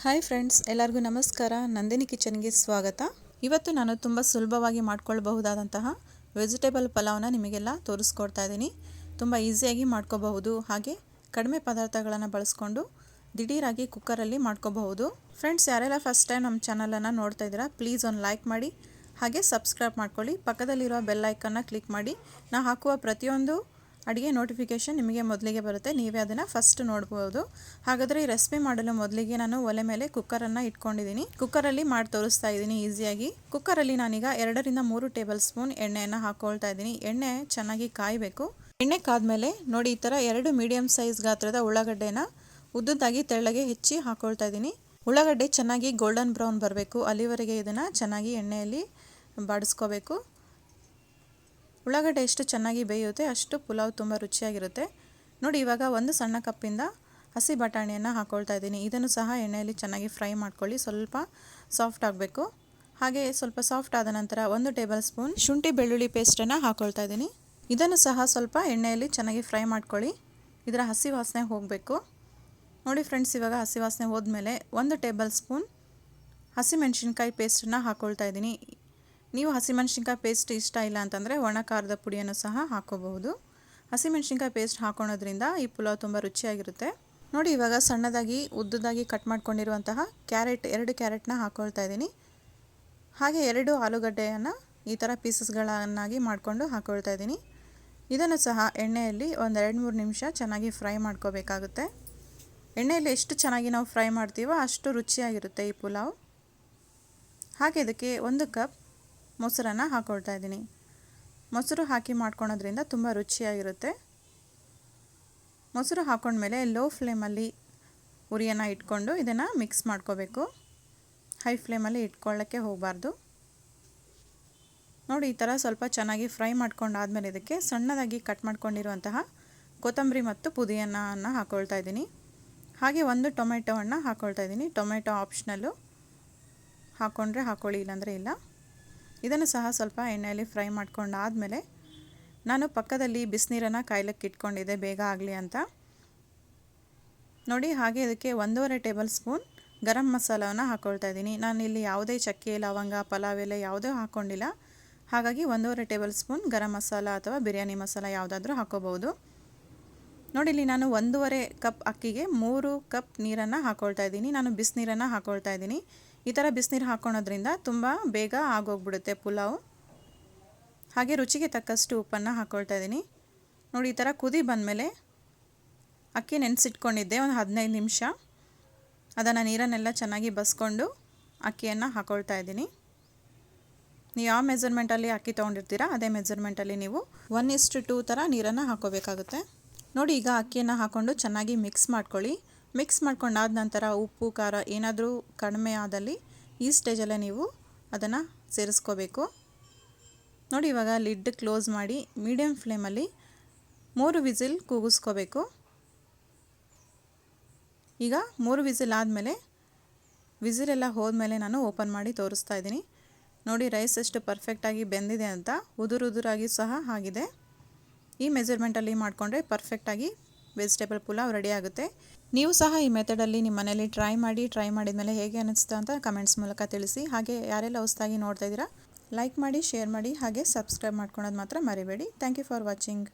Hi friends, ಎಲ್ಲರಿಗೂ ನಮಸ್ಕಾರ. ನಂದಿನಿ ಕಿಚನ್ಗೆ ಸ್ವಾಗತ. ಇವತ್ತು ನಾನು ತುಂಬ ಸುಲಭವಾಗಿ ಮಾಡ್ಕೊಳ್ಳಬಹುದಾದಂತಹ ವೆಜಿಟೇಬಲ್ ಪಲಾವ್ನ ನಿಮಗೆಲ್ಲ ತೋರಿಸ್ಕೊಡ್ತಾ ಇದ್ದೀನಿ. ತುಂಬ ಈಸಿಯಾಗಿ ಮಾಡ್ಕೋಬಹುದು, ಹಾಗೆ ಕಡಿಮೆ ಪದಾರ್ಥಗಳನ್ನು ಬಳಸ್ಕೊಂಡು ದಿಢೀರಾಗಿ ಕುಕ್ಕರಲ್ಲಿ ಮಾಡ್ಕೋಬಹುದು. ಫ್ರೆಂಡ್ಸ್, ಯಾರೆಲ್ಲ ಫಸ್ಟ್ ಟೈಮ್ ನಮ್ಮ ಚಾನಲನ್ನು ನೋಡ್ತಾ ಇದ್ದೀರಾ, ಪ್ಲೀಸ್ ಒಂದು ಲೈಕ್ ಮಾಡಿ, ಹಾಗೆ ಸಬ್ಸ್ಕ್ರೈಬ್ ಮಾಡ್ಕೊಳ್ಳಿ. ಪಕ್ಕದಲ್ಲಿರುವ ಬೆಲ್ ಐಕನ್ನ ಕ್ಲಿಕ್ ಮಾಡಿ. ನಾನು ಹಾಕುವ ಪ್ರತಿಯೊಂದು ಅಡುಗೆ ನೋಟಿಫಿಕೇಷನ್ ನಿಮಗೆ ಮೊದಲಿಗೆ ಬರುತ್ತೆ, ನೀವೇ ಅದನ್ನು ಫಸ್ಟ್ ನೋಡ್ಬೋದು. ಹಾಗಾದರೆ ಈ ರೆಸಿಪಿ ಮಾಡಲು ಮೊದಲಿಗೆ ನಾನು ಒಲೆ ಮೇಲೆ ಕುಕ್ಕರನ್ನು ಇಟ್ಕೊಂಡಿದ್ದೀನಿ. ಕುಕ್ಕರಲ್ಲಿ ಮಾಡಿ ತೋರಿಸ್ತಾ ಇದ್ದೀನಿ ಈಸಿಯಾಗಿ. ಕುಕ್ಕರಲ್ಲಿ ನಾನೀಗ 2 ರಿಂದ 3 ಟೇಬಲ್ ಸ್ಪೂನ್ ಎಣ್ಣೆಯನ್ನು ಹಾಕ್ಕೊಳ್ತಾ ಇದ್ದೀನಿ. ಎಣ್ಣೆ ಚೆನ್ನಾಗಿ ಕಾಯಬೇಕು. ಎಣ್ಣೆ ಕಾದ್ಮೇಲೆ ನೋಡಿ, ಈ ಥರ 2 ಮೀಡಿಯಂ ಸೈಜ್ ಗಾತ್ರದ ಉಳ್ಳಾಗಡ್ಡೆನ ಉದ್ದುದ್ದಾಗಿ ತೆಳ್ಳಗೆ ಹೆಚ್ಚಿ ಹಾಕ್ಕೊಳ್ತಾ ಇದ್ದೀನಿ. ಉಳ್ಳಾಗಡ್ಡೆ ಚೆನ್ನಾಗಿ ಗೋಲ್ಡನ್ ಬ್ರೌನ್ ಬರಬೇಕು, ಅಲ್ಲಿವರೆಗೆ ಇದನ್ನು ಚೆನ್ನಾಗಿ ಎಣ್ಣೆಯಲ್ಲಿ ಬಾಡಿಸ್ಕೋಬೇಕು. ಉಳ್ಳಾಗಡ್ಡೆ ಎಷ್ಟು ಚೆನ್ನಾಗಿ ಬೇಯುತ್ತೆ ಅಷ್ಟು ಪುಲಾವ್ ತುಂಬ ರುಚಿಯಾಗಿರುತ್ತೆ. ನೋಡಿ, ಇವಾಗ 1 ಸಣ್ಣ ಕಪ್ಪಿಂದ ಹಸಿ ಬಟಾಣಿಯನ್ನು ಹಾಕ್ಕೊಳ್ತಾ ಇದ್ದೀನಿ. ಇದನ್ನು ಸಹ ಎಣ್ಣೆಯಲ್ಲಿ ಚೆನ್ನಾಗಿ ಫ್ರೈ ಮಾಡ್ಕೊಳ್ಳಿ, ಸ್ವಲ್ಪ ಸಾಫ್ಟ್ ಆಗಬೇಕು. ಹಾಗೆ ಸ್ವಲ್ಪ ಸಾಫ್ಟ್ ಆದ ನಂತರ 1 ಟೇಬಲ್ ಸ್ಪೂನ್ ಶುಂಠಿ ಬೆಳ್ಳುಳ್ಳಿ ಪೇಸ್ಟನ್ನು ಹಾಕ್ಕೊಳ್ತಾ ಇದ್ದೀನಿ. ಇದನ್ನು ಸಹ ಸ್ವಲ್ಪ ಎಣ್ಣೆಯಲ್ಲಿ ಚೆನ್ನಾಗಿ ಫ್ರೈ ಮಾಡ್ಕೊಳ್ಳಿ, ಇದರ ಹಸಿ ವಾಸನೆ ಹೋಗಬೇಕು. ನೋಡಿ ಫ್ರೆಂಡ್ಸ್, ಇವಾಗ ಹಸಿ ವಾಸನೆ ಹೋದ್ಮೇಲೆ 1 ಟೇಬಲ್ ಸ್ಪೂನ್ ಹಸಿಮೆಣಸಿನ್ಕಾಯಿ ಪೇಸ್ಟನ್ನು ಹಾಕ್ಕೊಳ್ತಾ ಇದ್ದೀನಿ. ನೀವು ಹಸಿಮೆಣಸಿನ್ಕಾಯಿ ಪೇಸ್ಟ್ ಇಷ್ಟ ಇಲ್ಲ ಅಂತಂದರೆ ಒಣ ಖಾರದ ಪುಡಿಯನ್ನು ಸಹ ಹಾಕ್ಕೋಬಹುದು. ಹಸಿಮೆಣಸಿನ್ಕಾಯಿ ಪೇಸ್ಟ್ ಹಾಕೋಣೋದ್ರಿಂದ ಈ ಪುಲಾವ್ ತುಂಬ ರುಚಿಯಾಗಿರುತ್ತೆ. ನೋಡಿ, ಇವಾಗ ಸಣ್ಣದಾಗಿ ಉದ್ದುದಾಗಿ ಕಟ್ ಮಾಡ್ಕೊಂಡಿರುವಂತಹ 2 ಕ್ಯಾರೆಟ್ನ ಹಾಕ್ಕೊಳ್ತಾ ಇದ್ದೀನಿ. ಹಾಗೆ 2 ಆಲೂಗಡ್ಡೆಯನ್ನು ಈ ಥರ ಪೀಸಸ್ಗಳನ್ನಾಗಿ ಮಾಡಿಕೊಂಡು ಹಾಕ್ಕೊಳ್ತಾ ಇದ್ದೀನಿ. ಇದನ್ನು ಸಹ ಎಣ್ಣೆಯಲ್ಲಿ ಒಂದು 2-3 ನಿಮಿಷ ಚೆನ್ನಾಗಿ ಫ್ರೈ ಮಾಡ್ಕೋಬೇಕಾಗುತ್ತೆ. ಎಣ್ಣೆಯಲ್ಲಿ ಎಷ್ಟು ಚೆನ್ನಾಗಿ ನಾವು ಫ್ರೈ ಮಾಡ್ತೀವೋ ಅಷ್ಟು ರುಚಿಯಾಗಿರುತ್ತೆ ಈ ಪುಲಾವ್. ಹಾಗೆ ಇದಕ್ಕೆ 1 ಕಪ್ ಮೊಸರನ್ನು ಹಾಕ್ಕೊಳ್ತಾ ಇದ್ದೀನಿ. ಮೊಸರು ಹಾಕಿ ಮಾಡ್ಕೊಳೋದ್ರಿಂದ ತುಂಬ ರುಚಿಯಾಗಿರುತ್ತೆ. ಮೊಸರು ಹಾಕ್ಕೊಂಡ್ಮೇಲೆ ಲೋ ಫ್ಲೇಮಲ್ಲಿ ಉರಿಯನ್ನು ಇಟ್ಕೊಂಡು ಇದನ್ನು ಮಿಕ್ಸ್ ಮಾಡ್ಕೋಬೇಕು. ಹೈ ಫ್ಲೇಮಲ್ಲಿ ಇಟ್ಕೊಳ್ಳೋಕ್ಕೆ ಹೋಗಬಾರ್ದು. ನೋಡಿ, ಈ ಥರ ಸ್ವಲ್ಪ ಚೆನ್ನಾಗಿ ಫ್ರೈ ಮಾಡ್ಕೊಂಡಾದ್ಮೇಲೆ ಇದಕ್ಕೆ ಸಣ್ಣದಾಗಿ ಕಟ್ ಮಾಡ್ಕೊಂಡಿರುವಂತಹ ಕೊತ್ತಂಬರಿ ಮತ್ತು ಪುದೀನವನ್ನು ಹಾಕ್ಕೊಳ್ತಾ ಇದ್ದೀನಿ. ಹಾಗೆ 1 ಟೊಮೆಟೊ ಹಣ್ಣು ಹಾಕ್ಕೊಳ್ತಾ ಇದ್ದೀನಿ. ಟೊಮೆಟೊ ಆಪ್ಷನಲ್ಲು, ಹಾಕ್ಕೊಂಡ್ರೆ ಹಾಕ್ಕೊಳ್ಳಿ, ಇಲ್ಲಾಂದರೆ ಇಲ್ಲ. ಇದನ್ನು ಸಹ ಸ್ವಲ್ಪ ಎಣ್ಣೆಯಲ್ಲಿ ಫ್ರೈ ಮಾಡ್ಕೊಂಡಾದಮೇಲೆ ನಾನು ಪಕ್ಕದಲ್ಲಿ ಬಿಸಿನೀರನ್ನು ಕಾಯ್ಲಿಕ್ಕೆ ಇಟ್ಕೊಂಡಿದ್ದೆ ಬೇಗ ಆಗಲಿ ಅಂತ. ನೋಡಿ, ಹಾಗೆ ಇದಕ್ಕೆ 1.5 ಟೇಬಲ್ ಸ್ಪೂನ್ ಗರಂ ಮಸಾಲವನ್ನು ಹಾಕ್ಕೊಳ್ತಾ ಇದ್ದೀನಿ. ನಾನಿಲ್ಲಿ ಯಾವುದೇ ಚಕ್ಕೆ, ಲವಂಗ, ಪಲಾವ್ ಎಲೆ ಯಾವುದೇ ಹಾಕ್ಕೊಂಡಿಲ್ಲ. ಹಾಗಾಗಿ 1.5 ಟೇಬಲ್ ಸ್ಪೂನ್ ಗರಂ ಮಸಾಲ ಅಥವಾ ಬಿರಿಯಾನಿ ಮಸಾಲ ಯಾವುದಾದ್ರೂ ಹಾಕ್ಕೋಬಹುದು. ನೋಡಿ, ಇಲ್ಲಿ ನಾನು 1.5 ಕಪ್ ಅಕ್ಕಿಗೆ 3 ಕಪ್ ನೀರನ್ನು ಹಾಕ್ಕೊಳ್ತಾ ಇದ್ದೀನಿ. ನಾನು ಬಿಸಿನೀರನ್ನು ಹಾಕ್ಕೊಳ್ತಾ ಇದ್ದೀನಿ. ಈ ಥರ ಬಿಸಿನೀರು ಹಾಕ್ಕೊಳೋದ್ರಿಂದ ತುಂಬ ಬೇಗ ಆಗೋಗ್ಬಿಡುತ್ತೆ ಪುಲಾವ್. ಹಾಗೆ ರುಚಿಗೆ ತಕ್ಕಷ್ಟು ಉಪ್ಪನ್ನು ಹಾಕ್ಕೊಳ್ತಾ ಇದ್ದೀನಿ. ನೋಡಿ, ಈ ಥರ ಕುದಿ ಬಂದಮೇಲೆ ಅಕ್ಕಿ ನೆನೆಸಿಟ್ಕೊಂಡಿದ್ದೆ ಒಂದು 15 ನಿಮಿಷ. ಅದನ್ನು ನೀರನ್ನೆಲ್ಲ ಚೆನ್ನಾಗಿ ಬಸ್ಕೊಂಡು ಅಕ್ಕಿಯನ್ನು ಹಾಕ್ಕೊಳ್ತಾ ಇದ್ದೀನಿ. ನೀವು ಯಾವ ಮೆಜರ್ಮೆಂಟಲ್ಲಿ ಅಕ್ಕಿ ತೊಗೊಂಡಿರ್ತೀರಾ ಅದೇ ಮೆಜರ್ಮೆಂಟಲ್ಲಿ ನೀವು 1:2 ಥರ ನೀರನ್ನು ಹಾಕ್ಕೋಬೇಕಾಗುತ್ತೆ. ನೋಡಿ, ಈಗ ಅಕ್ಕಿಯನ್ನು ಹಾಕ್ಕೊಂಡು ಚೆನ್ನಾಗಿ ಮಿಕ್ಸ್ ಮಾಡ್ಕೊಳ್ಳಿ. ಮಿಕ್ಸ್ ಮಾಡ್ಕೊಂಡಾದ ನಂತರ ಉಪ್ಪು ಖಾರ ಏನಾದರೂ ಕಡಿಮೆ ಆದಲ್ಲಿ ಈ ಸ್ಟೇಜಲ್ಲೇ ನೀವು ಅದನ್ನು ಸೇರಿಸ್ಕೋಬೇಕು. ನೋಡಿ, ಇವಾಗ ಲಿಡ್ ಕ್ಲೋಸ್ ಮಾಡಿ ಮೀಡಿಯಮ್ ಫ್ಲೇಮಲ್ಲಿ 3 ವಿಸಿಲ್ ಕೂಗಿಸ್ಕೋಬೇಕು. ಈಗ 3 ವಿಸಿಲ್ ಆದಮೇಲೆ ವಿಸಿಲೆಲ್ಲ ಹೋದ್ಮೇಲೆ ನಾನು ಓಪನ್ ಮಾಡಿ ತೋರಿಸ್ತಾ ಇದ್ದೀನಿ. ನೋಡಿ, ರೈಸ್ ಎಷ್ಟು ಪರ್ಫೆಕ್ಟಾಗಿ ಬೆಂದಿದೆ ಅಂತ, ಉದುರಾಗಿ ಸಹ ಆಗಿದೆ. ಈ ಮೆಜರ್ಮೆಂಟಲ್ಲಿ ಮಾಡಿಕೊಂಡ್ರೆ ಪರ್ಫೆಕ್ಟಾಗಿ ವೆಜಿಟೇಬಲ್ ಪುಲಾವ್ ರೆಡಿ ಆಗುತ್ತೆ. ನೀವು ಸಹ ಈ ಮೆಥಡಲ್ಲಿ ನಿಮ್ಮ ಮನೇಲಿ ಟ್ರೈ ಮಾಡಿದ್ಮೇಲೆ ಹೇಗೆ ಅನ್ನಿಸ್ತಾ ಅಂತ ಕಮೆಂಟ್ಸ್ ಮೂಲಕ ತಿಳಿಸಿ. ಹಾಗೆ ಯಾರೆಲ್ಲ ಹೊಸದಾಗಿ ನೋಡ್ತಾ ಇದ್ದೀರಾ, ಲೈಕ್ ಮಾಡಿ, ಶೇರ್ ಮಾಡಿ, ಹಾಗೆ ಸಬ್ಸ್ಕ್ರೈಬ್ ಮಾಡ್ಕೊಳ್ಳೋದು ಮಾತ್ರ ಮರಿಬೇಡಿ. Thank you for watching.